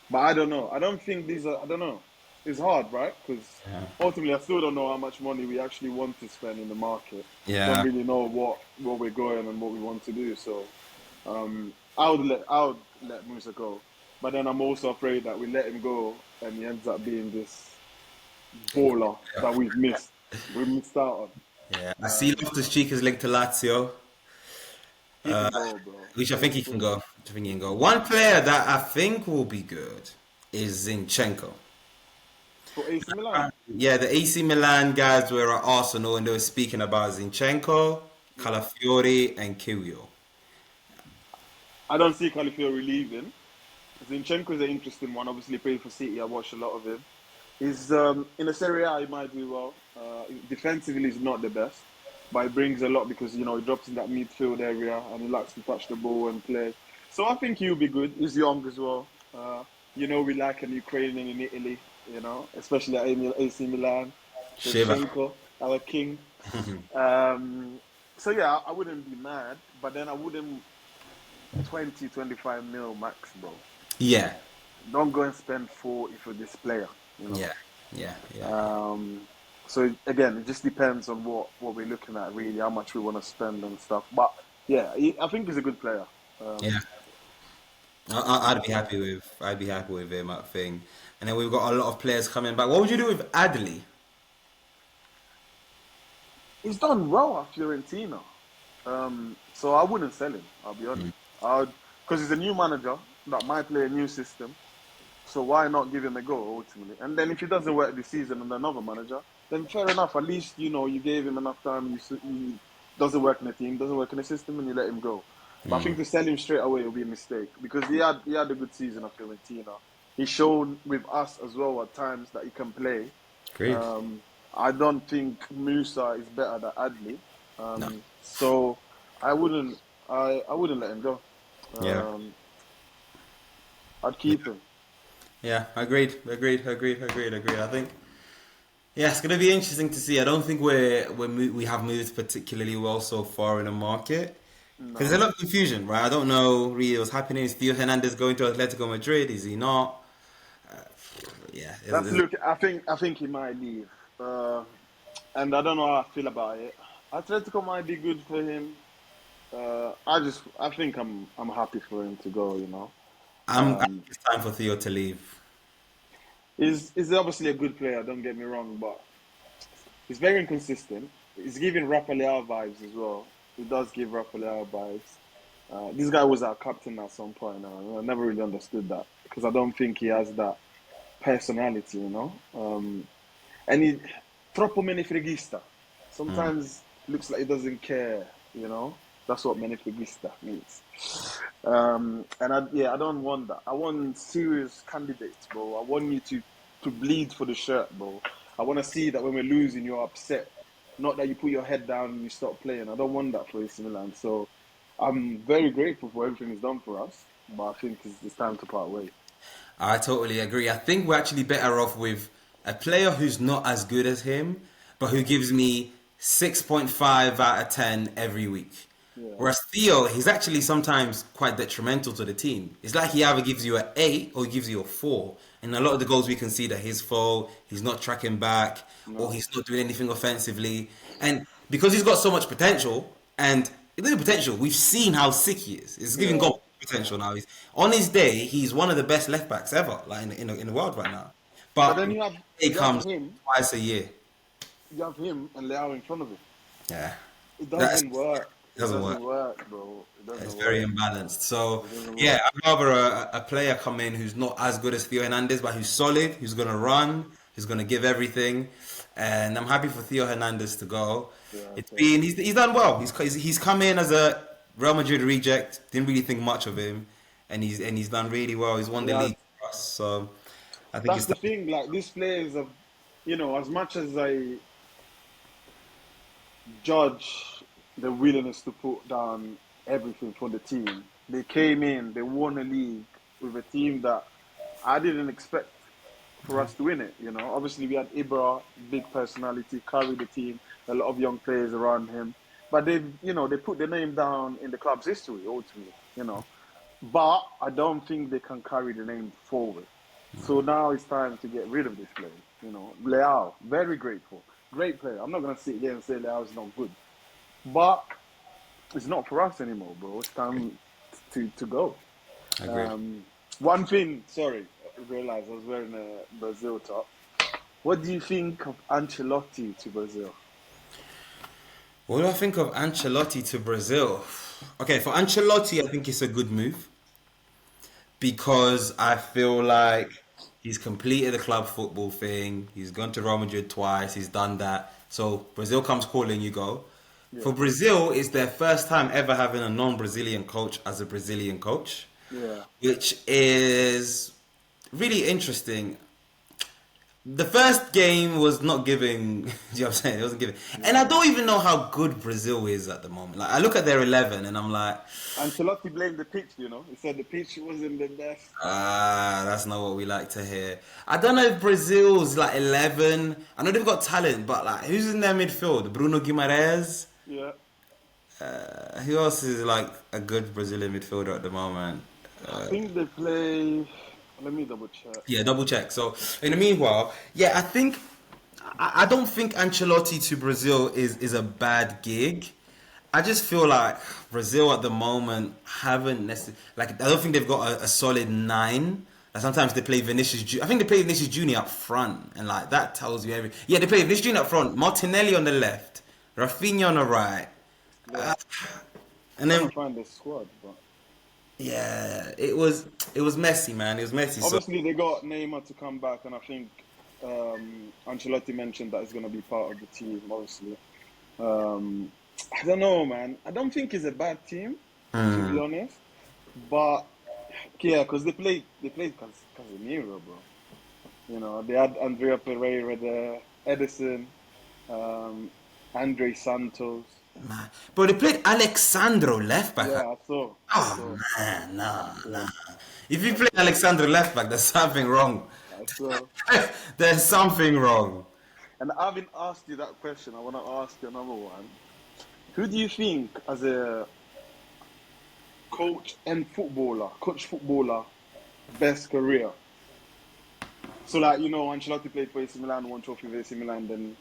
but I don't know. I don't think these are. I don't know. It's hard, right? Because Yeah. ultimately, I still don't know how much money we actually want to spend in the market. Don't Yeah. really know what we're going and what we want to do. So I would let Musa go, but then I'm also afraid that we let him go and he ends up being this baller that we missed out Yeah. I on. see Loftus Cheek is linked to Lazio, He can go, bro. which I think he can go. I think he can go. One player that I think will be good is Zinchenko. For AC Milan. Yeah, the AC Milan guys were at Arsenal and they were speaking about Zinchenko, Yeah. Calafiori, and Kyrgios. I don't see Calafiori leaving. Zinchenko is an interesting one. Obviously, played for City. I watched a lot of him. He's in the Serie A. He might do well. Defensively, he's not the best, but he brings a lot because he drops in that midfield area and he likes to touch the ball and play. So I think he'll be good. He's young as well. We like an Ukrainian in Italy. Especially at AC Milan. Shiva. Shevchenko, our king. So yeah, I wouldn't be mad, but then I wouldn't 20, 25 mil max, bro. Yeah, Don't go and spend 40 for this player, you know. yeah, yeah, yeah, So again, it just depends on what we're looking at, really, how much we want to spend and stuff. But yeah, I think he's a good player. yeah. I'd be happy with him. I think. And then we've got a lot of players coming back. What would you do with Adley? He's done well at Fiorentina, so I wouldn't sell him. I'll be honest. Because he's a new manager that might play a new system. So why not give him a go ultimately? And then if he doesn't work this season under another manager, then fair enough. At least you gave him enough time. He doesn't work in the team, doesn't work in the system, and you let him go. But I think to sell him straight away will be a mistake because he had a good season at Fiorentina. He showed with us as well at times that he can play. Great. I don't think Musa is better than Adley. No. So I wouldn't let him go. Yeah. I'd keep him. Yeah. Agreed. I think. Yeah, it's gonna be interesting to see. I don't think we have moved particularly well so far in the market because there's a No, lot of confusion, right? I don't know really what's happening. Is Theo Hernandez going to Atletico Madrid? Is he not? Yeah, that's look. I think he might leave, and I don't know how I feel about it. Atletico might be good for him. I think I'm happy for him to go. I think Um, it's time for Theo to leave. he's obviously a good player. Don't get me wrong, but he's very inconsistent. He's giving Rafa Leao vibes as well. He does give Rafa Leao vibes. This guy was our captain at some point. I never really understood that because I don't think he has that personality. And he troppo menefreghista. Mm. Sometimes looks like he doesn't care. That's what menefreghista means. And I don't want that. I want serious candidates, bro. I want you to bleed for the shirt, bro. I want to see that when we're losing, you're upset. Not that you put your head down and you stop playing. I don't want that for AC Milan. So I'm very grateful for everything he's done for us, but I think it's time to part ways. I totally agree. I think we're actually better off with a player who's not as good as him, but who gives me 6.5 out of 10 every week. Yeah, Whereas Theo, he's actually sometimes quite detrimental to the team. It's like he either gives you an 8 or he gives you a 4. And a lot of the goals we can see that his fault, he's not tracking back, or no. he's not doing anything offensively. And because he's got so much potential, and the potential, we've seen how sick he is. He's giving Yeah, goal potential now. He's on his day. He's one of the best left backs ever, like in the world right now. but But then you have it you have comes him, twice a year. you have him and Leao in front of him. Yeah, It that's doesn't work. it It doesn't doesn't work. work, bro. It It's doesn't very work. imbalanced. So It doesn't yeah, work. I'd rather a player come in who's not as good as Theo Hernandez, but who's solid, who's gonna run, who's gonna give everything. And I'm happy for Theo Hernandez to go. Yeah, It's so been he's done well. He's come in as a Real Madrid reject. Didn't really think much of him, and he's done really well. He's won he the has. league for us. So I think That's he's the done. thing. Like these players as much as I judge the willingness to put down everything for the team, they came in, they won a league with a team that I didn't expect for us to win it. Obviously we had Ibra, big personality, carried the team, a lot of young players around him, but they put their name down in the club's history ultimately. But I don't think they can carry the name forward. So now it's time to get rid of this player. Leao, very grateful, great player. I'm not gonna sit here and say Leao is not good, but it's not for us anymore, bro. It's time to go. Agreed. Um, One thing, sorry, I realized I was wearing a Brazil top. What do you think of Ancelotti to Brazil? What do I think of Ancelotti to Brazil? Okay, for Ancelotti, I think it's a good move because I feel like he's completed the club football thing. He's gone to Real Madrid twice. He's done that. So Brazil comes calling, you go. For Yeah, Brazil, it's their first time ever having a non-Brazilian coach as a Brazilian coach, yeah, which is really interesting. The first game was not giving. Do you know what I'm saying? It wasn't giving, and I yeah. don't even know how good Brazil is at the moment. Like I look at their 11, and I'm like, Ancelotti blamed the pitch. He said the pitch wasn't the best. that's not what we like to hear. I don't know if Brazil's like 11. I know they've got talent, but like, who's in their midfield? Bruno Guimaraes. Yeah, Who else is like a good Brazilian midfielder at the moment? I think they play. Let me double check. Yeah, double check. So in the meanwhile, yeah, I don't think Ancelotti to Brazil is a bad gig. I just feel like Brazil at the moment haven't necessarily like I don't think they've got a solid nine. Like sometimes they play Vinicius. I think they play Vinicius Junior up front, and like that tells you every. Yeah, they play Vinicius Junior up front, Martinelli on the left, Rafinha on the right, Yeah, and trying to then find the squad, but yeah, it was messy, man. It was messy. So obviously they got Neymar to come back, and I think Ancelotti mentioned that he's going to be part of the team. Obviously, um, I don't know, man. I don't think it's a bad team, to be honest. But yeah, because they played Casemiro, bro. They had Andrea Pereira there, Edison, um, Andre Santos. man, bro, they played Alexandro left back. Yeah, I saw, I Oh saw, man, I nah, saw, nah. If you play Alexandro left back, there's something wrong. I saw. There's something wrong. And having asked you that question, I want to ask you another one. Who do you think, as a coach footballer, best career? So, like, Ancelotti played for AC Milan, won trophy with AC Milan, then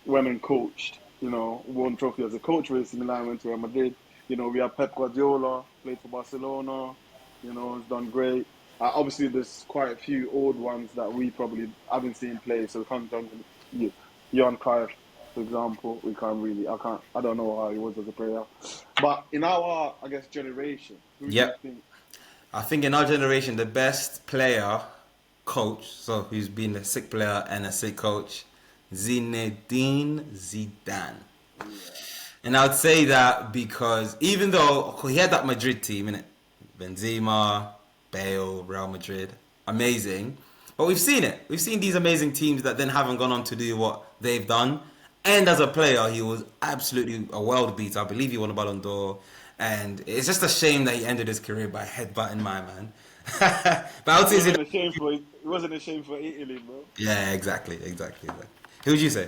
went and coached, won trophy as a coach with AC Milan, went to Real Madrid. We have Pep Guardiola, played for Barcelona, has done great. Obviously, there's quite a few old ones that we probably haven't seen play, so we can't jump in. Johan Cruyff, for example, I don't know how he was as a player. But in our, I guess, generation, who do you think? I think in our generation, the best player, coach, so who's been a sick player and a sick coach, Zinedine Zidane. Yeah. And I would say that because even though he had that Madrid team, innit? Benzema, Bale, Real Madrid, amazing. But we've seen it. We've seen these amazing teams that then haven't gone on to do what they've done. And as a player, he was absolutely a world beater. I believe he won a Ballon d'Or. And it's just a shame that he ended his career by headbutting my man. But I would say it wasn't a shame for Italy, bro. Yeah, exactly. Who would you say?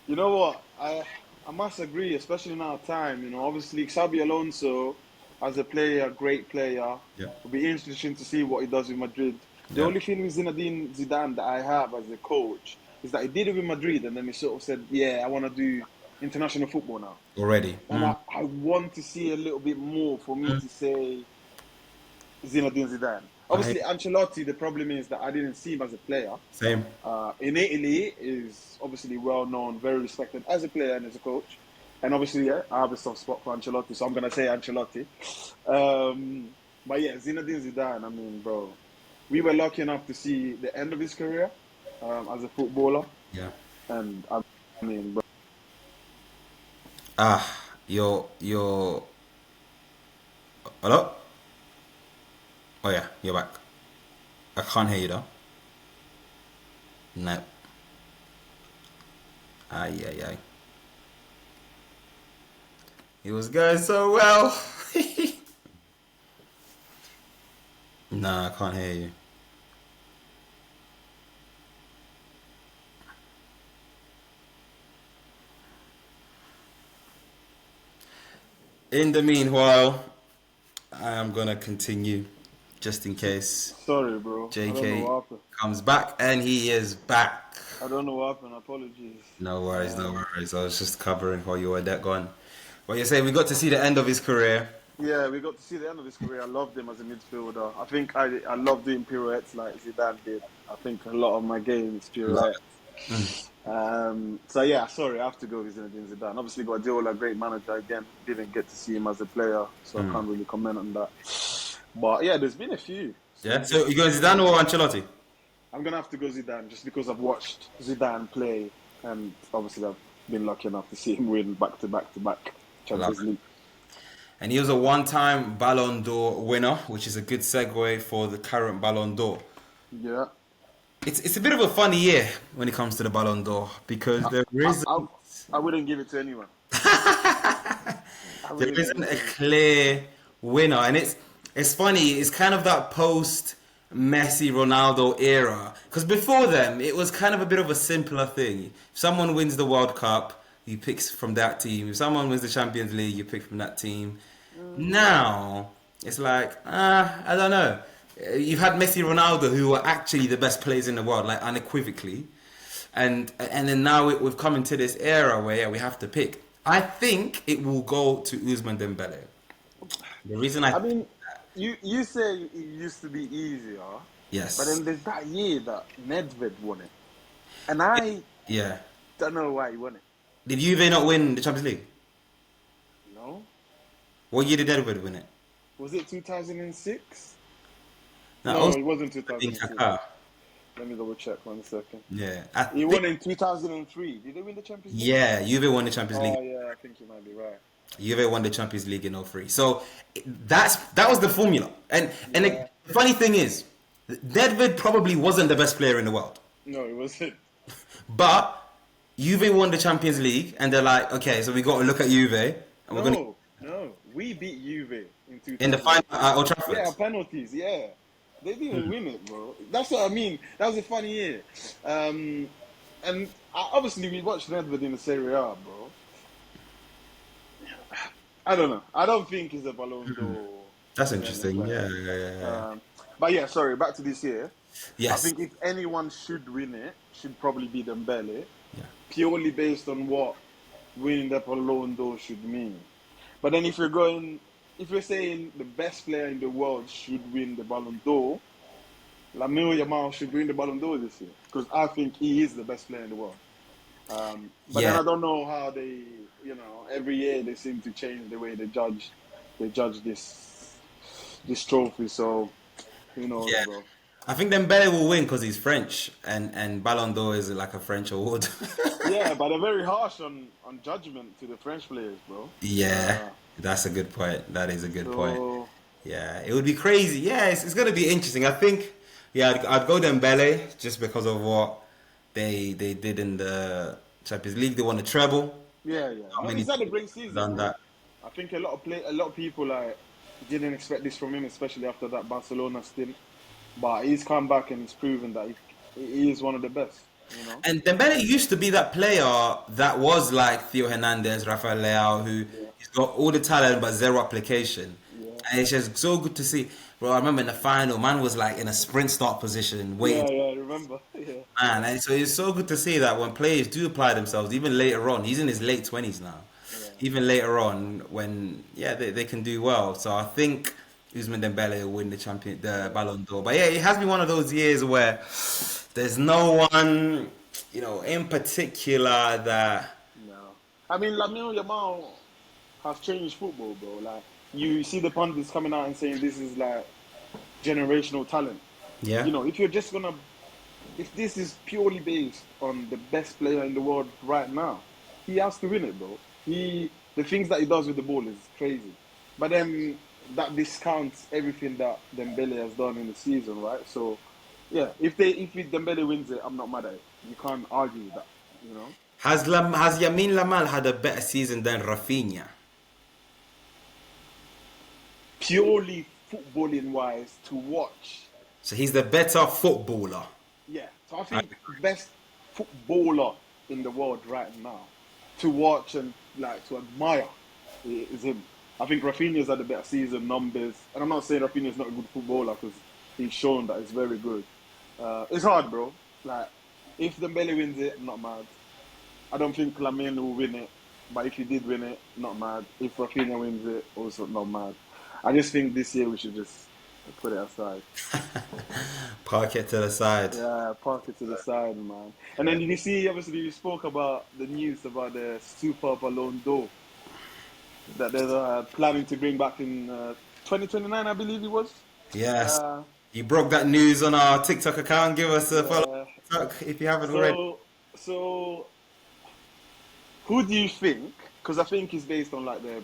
You know what? I must agree, especially in our time. Obviously, Xabi Alonso, as a player, great player. Yeah. It'll be interesting to see what he does with Madrid. The only thing with Zinedine Zidane that I have as a coach is that he did it with Madrid, and then he sort of said, "Yeah, I want to do international football now." Already. And I want to see a little bit more for me to say Zinedine Zidane. Obviously, Ancelotti, the problem is that I didn't see him as a player. Same. In Italy, is obviously well known, very respected as a player and as a coach. And obviously, I have a soft spot for Ancelotti, so I'm going to say Ancelotti. But yeah, Zinedine Zidane, I mean, bro, we were lucky enough to see the end of his career as a footballer. Yeah. And I mean, bro. You're... Hello? Oh yeah, you're back. I can't hear you though. No. Ay. He was going so well. Nah, I can't hear you. In the meanwhile, I am gonna continue just in case. Sorry, bro. JK comes back, and he is back. I don't know what happened. Apologies. No worries. I was just covering while you were gone. Well, you're saying we got to see the end of his career. Yeah, we got to see the end of his career. I loved him as a midfielder. I think I love doing pirouettes like Zidane did. I think a lot of my games pirouettes. So yeah, sorry, I have to go with Zinedine Zidane. Obviously, Guardiola, great manager. Again, didn't get to see him as a player, so I can't really comment on that. But yeah, there's been a few. So you go Zidane or Ancelotti? I'm gonna have to go Zidane just because I've watched Zidane play, and obviously I've been lucky enough to see him win back to back Champions League. And he was a one-time Ballon d'Or winner, which is a good segue for the current Ballon d'Or. Yeah. It's a bit of a funny year when it comes to the Ballon d'Or because there isn't... I wouldn't give it to anyone. There isn't a clear winner, and it's funny. It's kind of that post-Messi, Ronaldo era. Because before them, it was kind of a bit of a simpler thing. If someone wins the World Cup, you pick from that team. If someone wins the Champions League, you pick from that team. Now, it's like, I don't know. You've had Messi, Ronaldo, who are actually the best players in the world, like unequivocally. And then now we've come into this era where we have to pick. I think it will go to Ousmane Dembele. The reason I mean, you say it used to be easier. Yes. But then there's that year that Nedved won it. And I don't know why he won it. Did Juve not win the Champions League? No. What year did Nedved win it? Was it 2006? No, it wasn't 2006. Let me double check 1 second. Yeah. He won in 2003. Did they win the Champions League? Yeah, Juve won the Champions League. Oh, yeah, I think you might be right. Juve won the Champions League in 03. So that was the formula. And the funny thing is, Nedved probably wasn't the best player in the world. No, it wasn't. But Juve won the Champions League, and they're like, okay, so we got to look at Juve. And No, we beat Juve in 2003. In the final at Old Trafford. Yeah, penalties, yeah. They didn't win it, bro. That's what I mean. That was a funny year. And obviously we watched Nedved in the Serie A, bro. I don't know. I don't think he's a Ballon d'Or That's contending interesting. player. Yeah, yeah, yeah, yeah. But yeah, sorry. Back to this year. I Yes. think if anyone should win it, should probably be Dembele, Yeah. purely based on what winning the Ballon d'Or should mean. But then if you're saying the best player in the world should win the Ballon d'Or, Lamine Yamal should win the Ballon d'Or this year because I think he is the best player in the world. But then Yeah. I don't know how they, every year they seem to change the way they judge this trophy. So who knows, Yeah. bro? I think Dembele will win because he's French, and Ballon d'Or is like a French award. Yeah, but they're very harsh on judgment to the French players, bro. Yeah, that's a good point. That is a good point. So Yeah, it would be crazy. Yeah, it's going to be interesting. I think, yeah, I'd go Dembele just because of what they did in the Champions League. They won the treble. yeah. Not No, many he's had a people great have season, done bro. that. I think a lot of people like didn't expect this from him, especially after that Barcelona stint. But he's come back and he's proven that he is one of the best. You know. And Dembele used to be that player that was like Theo Hernandez, Rafael Leao, who Yeah, he's got all the talent but zero application. yeah, And it's just so good to see. Bro, I remember in the final, man was like in a sprint start position, waiting. yeah. I remember. Yeah, Man, and so it's so good to see that when players do apply themselves, even later on, he's in his late 20s now. yeah. Even later on, when they can do well. So I think Ousmane Dembele will win the Ballon d'Or. But yeah, it has been one of those years where there's no one, in particular that. No, I mean Lamine Yamal has changed football, bro. Like you see the pundits coming out and saying this is like generational talent. Yeah. If you're just gonna, if this is purely based on the best player in the world right now, he has to win it, bro. The things that he does with the ball is crazy. But then that discounts everything that Dembele has done in the season, right? So, yeah, if Dembele wins it, I'm not mad at it. You can't argue with that, you know. Has Yamin Lamal had a better season than Rafinha? Purely footballing wise, to watch, So he's the better footballer. yeah. So I I think best footballer in the world right now to watch and like to admire is him. I think Rafinha's had a better season numbers, and I'm not saying Rafinha's not a good footballer because he's shown that he's very good. It's hard, bro. Like if Dembele wins it, I'm not mad. I don't think Lamine will win it, but if he did win it, not mad. If Rafinha wins it, also not mad. I just think this year we should just put it aside. Park it to the side. Yeah, park it to the side, man. And then did you see, obviously, you spoke about the news about the Super Ballon d'Or that they're planning to bring back in 2029, I believe it was. Yes. Uh, You broke that news on our TikTok account. Give us a follow yeah. on TikTok if you haven't already. So who do you think? Because I think it's based on like the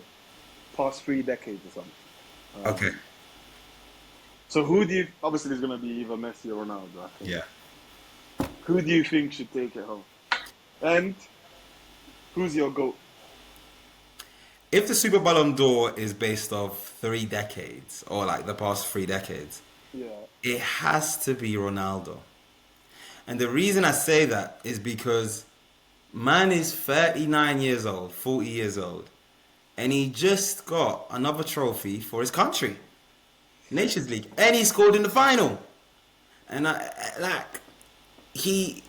past 3 decades or something. Okay. So who do you? Obviously, it's gonna be either Messi or Ronaldo. I think. Yeah. Who do you think should take it home? And who's your goat? If the Super Ballon d'Or is based off 3 decades or like the past 3 decades, Yeah, it has to be Ronaldo. And the reason I say that is because man is 39 years old, 40 years old, and he just got another trophy for his country, Nations League, and he scored in the final. And he,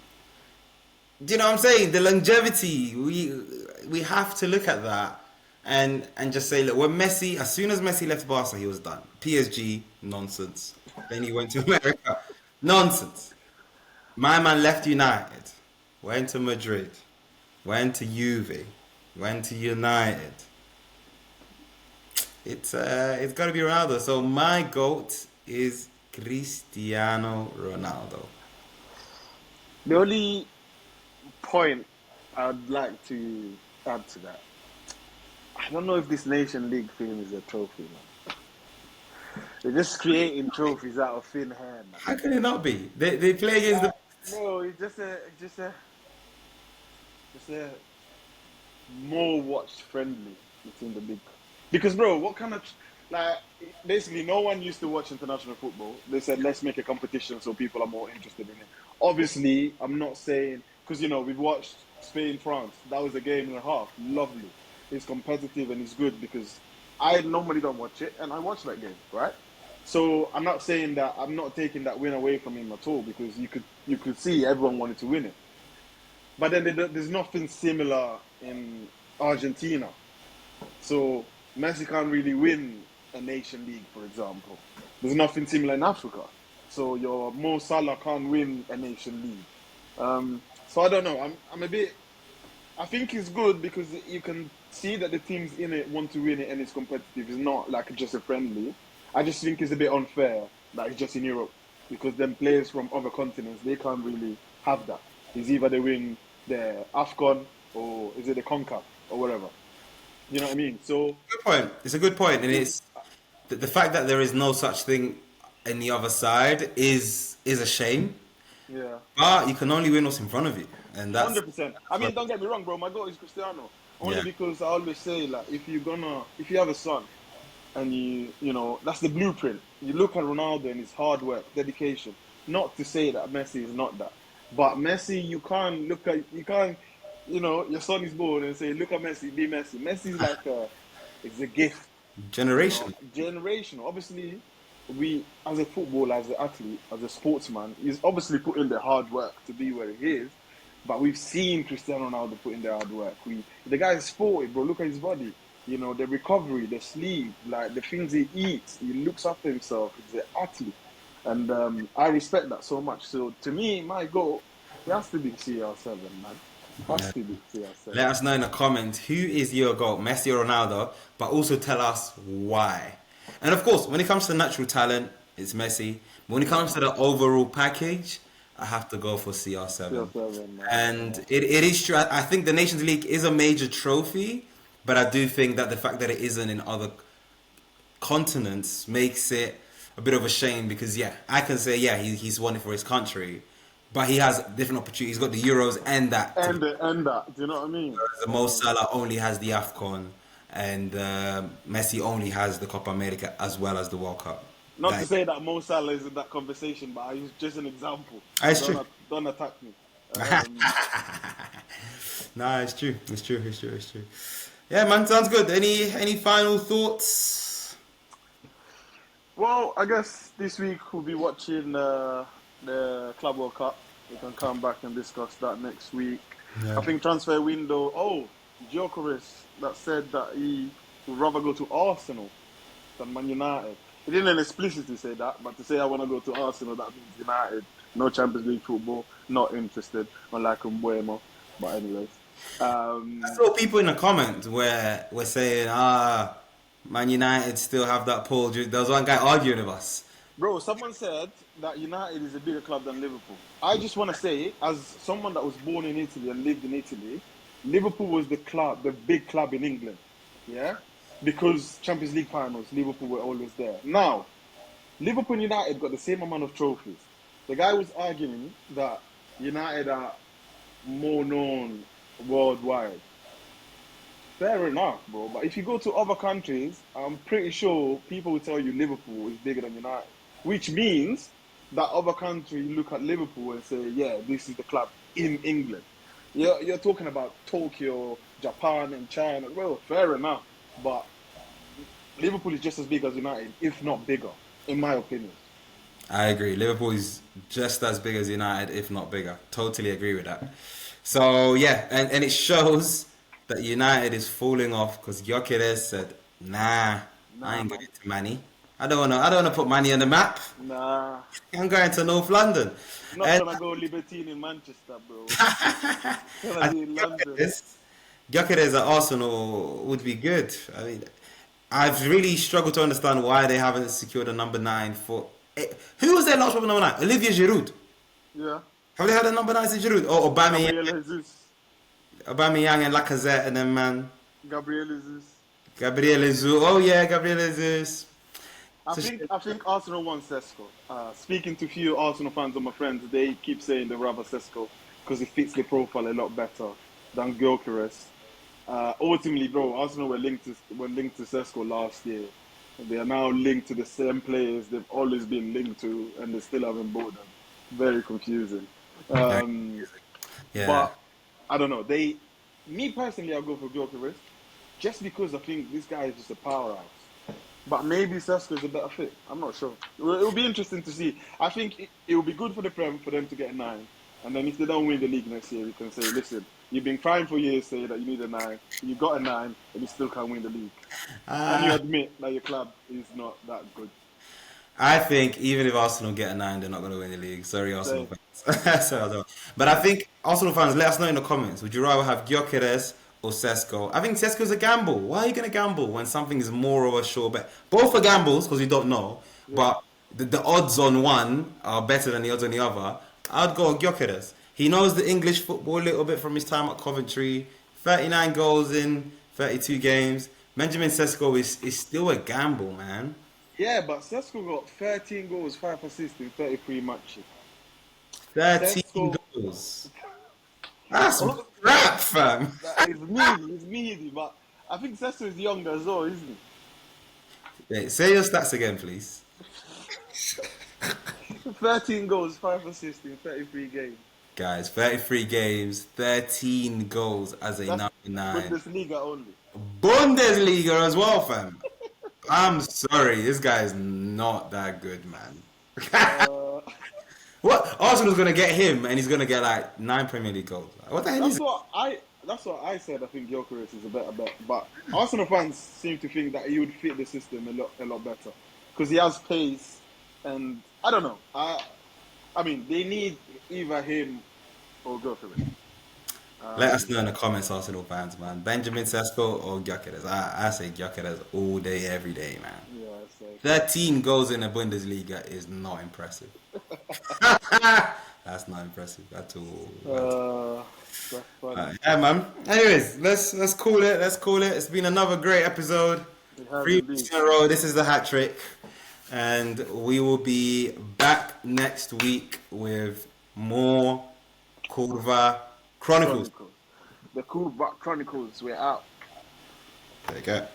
do you know what I'm saying? The longevity, we have to look at that and just say, look, when Messi, as soon as Messi left Barca, he was done. PSG, nonsense. Then he went to America, nonsense. My man left United, went to Madrid, went to Juve, went to United. It's got to be Ronaldo. So my GOAT is Cristiano Ronaldo. the only point I'd like to add to that, I don't know if this Nation League thing is a trophy, man. They're just creating trophies out of thin air, man. How can it not be? They play against the. Bro, it's just a more watch friendly between the big. Because, bro, like basically no one used to watch international football. They said let's make a competition so people are more interested in it. Obviously, I'm not saying because we've watched Spain France. That was a game and a half. Lovely. It's competitive and it's good because I normally don't watch it and I watch that game, right? So I'm not saying that I'm not taking that win away from him at all because you could see everyone wanted to win it. But then there's nothing similar in Argentina. So Messi can't really win a nation league, for example. There's nothing similar in Africa. So your Mo Salah can't win a nation league. So I don't know. I'm a bit. I think it's good because you can see that the teams in it want to win it and it's competitive. It's not like just a friendly. I just think it's a bit unfair that it's just in Europe because then players from other continents they can't really have that. It's either they win the AFCON or is it the CONCACAF or whatever. You know what I mean? So Good point. It's a good point, I and think, it's the fact that there is no such thing in the other side is a shame. yeah, But you can only win what's in front of you, and that's 100%. I mean, don't get me wrong, bro. My goal is Cristiano. Only yeah. because I always say like, if you have a son and that's the blueprint. You look at Ronaldo and his hard work, dedication. Not to say that Messi is not that, but Messi, you can't, your son is born and say, look at Messi, be Messi. Messi is like it's a gift. Generation. Generation. Obviously, we as a footballer, as an athlete, as a sportsman, he's obviously put in the hard work to be where he is. But we've seen Cristiano Ronaldo put in the hard work. The guy is 40, bro. Look at his body. The recovery, the sleep, like the things he eats. He looks after himself. He's an athlete, and I respect that so much. So to me, my goal, it has to be CR7, man. Has Yeah. to be CR7. Let us know in the comments who is your GOAT, Messi or Ronaldo, but also tell us why. And of course, when it comes to natural talent, it's Messi. But when it comes to the overall package, I have to go for CR7. CR7, man. And it is true. I think the Nations League is a major trophy, but I do think that the fact that it isn't in other continents makes it a bit of a shame because, yeah, I can say, yeah, he's won it for his country, but he has different opportunities. He's got the Euros and that. And that. Do you know what I mean? The Mo Salah only has the AFCON, and Messi only has the Copa America as well as the World Cup. Not to Like, say that Mo Salah is in that conversation, but I use just an example. So it's true. don't attack me. Nah, it's true. It's true. It's true. It's true. Yeah, man, sounds good. Any final thoughts? Well, I guess this week we'll be watching the Club World Cup. We can come back and discuss that next week. Yeah. I think transfer window. Oh, Gyökeres that said that he would rather go to Arsenal than Man United. He didn't explicitly say that, but to say I want to go to Arsenal, that means United. No Champions League football, not interested. Unlike Mbuemo. But anyways. I saw people in the comments where we're saying, Man United still have that pull. There was one guy arguing with us. Bro, someone said that United is a bigger club than Liverpool. I just want to say, as someone that was born in Italy and lived in Italy, Liverpool was the big club in England. Yeah? Because Champions League finals, Liverpool were always there. Now, Liverpool and United got the same amount of trophies. The guy was arguing that United are more known worldwide. Fair enough, bro. But if you go to other countries, I'm pretty sure people will tell you Liverpool is bigger than United. Which means that other country look at Liverpool and say, yeah, this is the club in England. You're talking about Tokyo, Japan, and China. Well, fair enough. But Liverpool is just as big as United, if not bigger, in my opinion. I agree. Liverpool is just as big as United, if not bigger. Totally agree with that. So yeah, and it shows that United is falling off because Gyökeres said, "Nah, I ain't Man. going to Manny. I don't wanna put Manny on the map. Nah. I'm going to North London." Not And gonna go Libertine in Manchester, bro. I Gonna be in think London. Gyökeres at Arsenal would be good. I mean, I've really struggled to understand why they haven't secured a number 9 for. Who was their last one number 9? Olivier Giroud. Yeah. Have they had a number 9 since Giroud? Or Gabriel Aubameyang, Jesus. Aubameyang and Lacazette, and then man. Gabriel Jesus. Gabriel Jesus. Oh yeah, Gabriel Jesus. I think Arsenal wants Sesko. Speaking to few Arsenal fans and my friends, they keep saying they rather Sesko because it fits the profile a lot better than Gyökeres. Ultimately, bro, Arsenal were linked to Sesko last year, They are now linked to the same players they've always been linked to, and they still haven't bought them. Very confusing. Very Um, confusing. Yeah. but I don't know. Me personally, I'll go for Gyökeres just because I think this guy is just a powerhouse. But maybe Sesko's a better fit. I'm not sure. It'll be interesting to see. I think it will be good for the Prem for them to get a 9. And then if they don't win the league next year, we can say, listen, you've been crying for years saying that you need a 9. You got a 9, and you still can't win the league. And you Uh, admit that your club is not that good. I think even if Arsenal get a 9, they're not going to win the league. Sorry, Arsenal Same. fans. So I don't. But I think Arsenal fans, let us know in the comments. Would you rather have Gyökeres or Sesko? I think Sesko's a gamble. Why are you going to gamble when something is more of a sure bet? Both are gambles because you don't know. Yeah. But the odds on one are better than the odds on the other. I'd go Gyökeres. He knows the English football a little bit from his time at Coventry. 39 goals in 32 games. Benjamin Sesko is still a gamble, man. Yeah, but Sesko got 13 goals, 5 assists in 33 matches. 13 Sesko, goals. That's oh, crap, fam. it's meaty, but I think Sesko is younger as well, isn't Wait, say your stats again, please. he? 13 goals, 5 assists in 33 games. Guys, 33 games, 13 goals as a That's number 9. Bundesliga only. Bundesliga as well, fam. I'm sorry, this guy is not that good, man. Uh, What? Arsenal's gonna get him, and he's gonna get like 9 Premier League goals. What the hell that's is it? what I. That's what I said. I think Gyökeres is a better bet, but Arsenal fans seem to think that he would fit the system a lot better because he has pace, and I don't know. I mean, they need either him or Gyökeres. Let us know in the comments, Arsenal fans, man. Benjamin Sesko or Gyökeres? I say Gyökeres all day, every day, man. Yeah, so 13 goals in the Bundesliga is not impressive. That's not impressive at all. that's funny. Yeah, man. Anyways, let's call it. Let's call it. It's been another great episode. It has 3 weeks indeed. in a row. This is the hat trick, and we will be back next week with more Curva Chronicles. Chronicles. The Curva Chronicles. We're out. Take care.